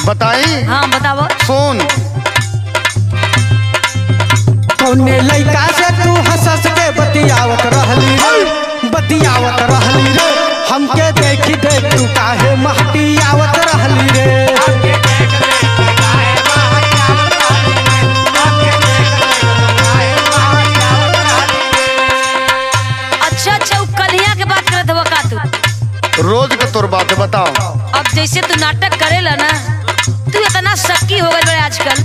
बताई? हाँ बताओ। सुन। कौने लइका से तू हंस के बतियावत रहली रे हमके देखी देख तू काहे महटियावत रहली रे। अच्छा कलिया के बात करत हो का तू? रोज का तोर बात बताओ। अब जैसे तू नाटक करेला ना, तू इतना शक्की हो गई आजकल।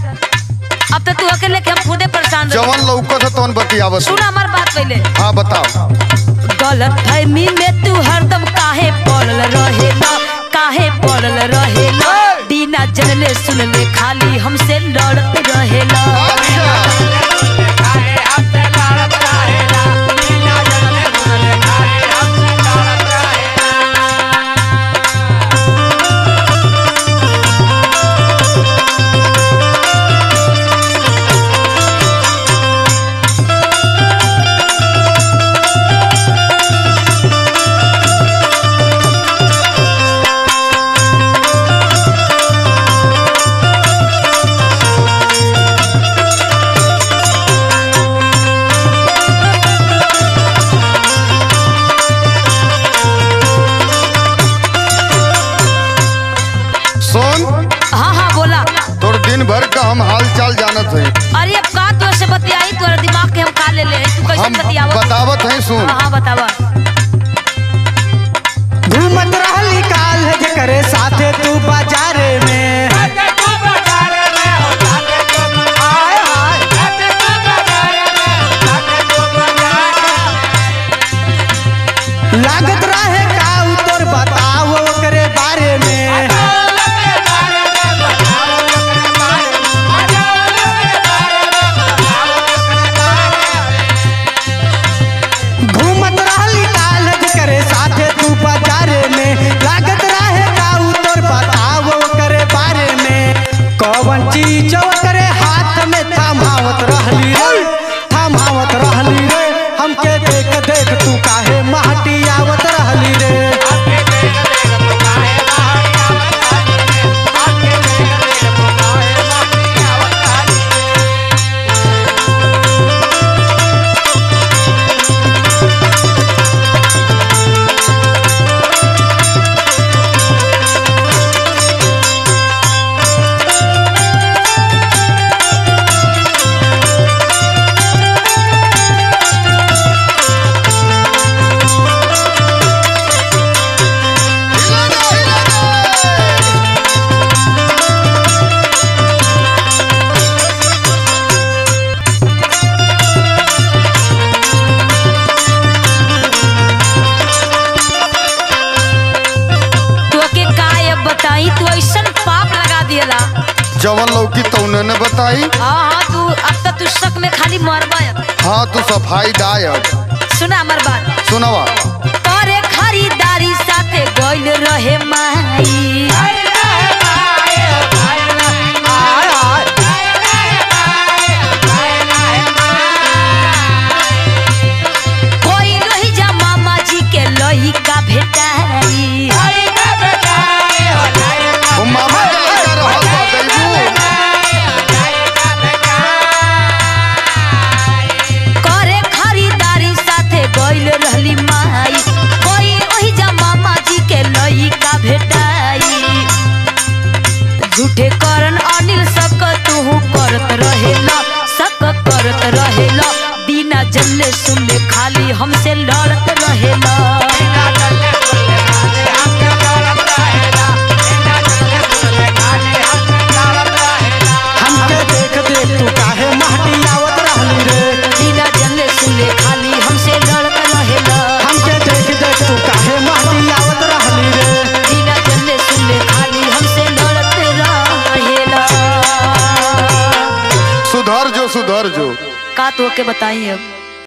अब तो तू अकेले के हम खुदे परेशान रहे। जवन लौकत है तवन बतियावत। सुन हमार बात पहले। हाँ बताओ। गलत फहमी में तू हरदम काहे पड़ल रहेला, काहे पड़ल रहेला, बिना जनले सुनले खाली हमसे लड़त रहेला। दिन भर का हम हाल चाल जानत है। अरे अब का तू ऐसे बतियाई, तोरा दिमाग के हम खा ले तू कैसे बतियावत? बतावत है सुन। हाँ बतावा। घूमत रहली काल है करे साथे तू बाजारे में, लागत रहे का तोर बताओ करे बारे में। कौन चीज करे हाथ में थमावत रहली रे हमके देख देख तू काहे महटियावत रहली रे। तू ऐसा पाप लगा दिया जवन लौकी तौने ने बताई। हाँ तू अब तक तू शक में खाली मरबा। हाँ तू सफाई दायक। सुना हमार बात। सुनावा। तोरे खरीदारी साथे गइल रहे माई, कोई रही जा मामा जी के लइका भेटाई। मामा के लड़का रहल बा करे खरीदारी साथे गइल रहली माई, कोई ओही जा मामा जी के लइका भेटाई। झूठे करन अनिल सक तू करत रहेला, बिना जल्ले सुनले खाली हमसे लड़त रहेला। तू काहे महटियावत रहली रे, बिना जल्ले सुनले खाली हमसे लड़त रहेला। हमके देख देख तू काहे महटियावत रहली रे, बिना जल्ले सुनले खाली हमसे लड़त रहेला। सुधर जो का तो के बताइए अब।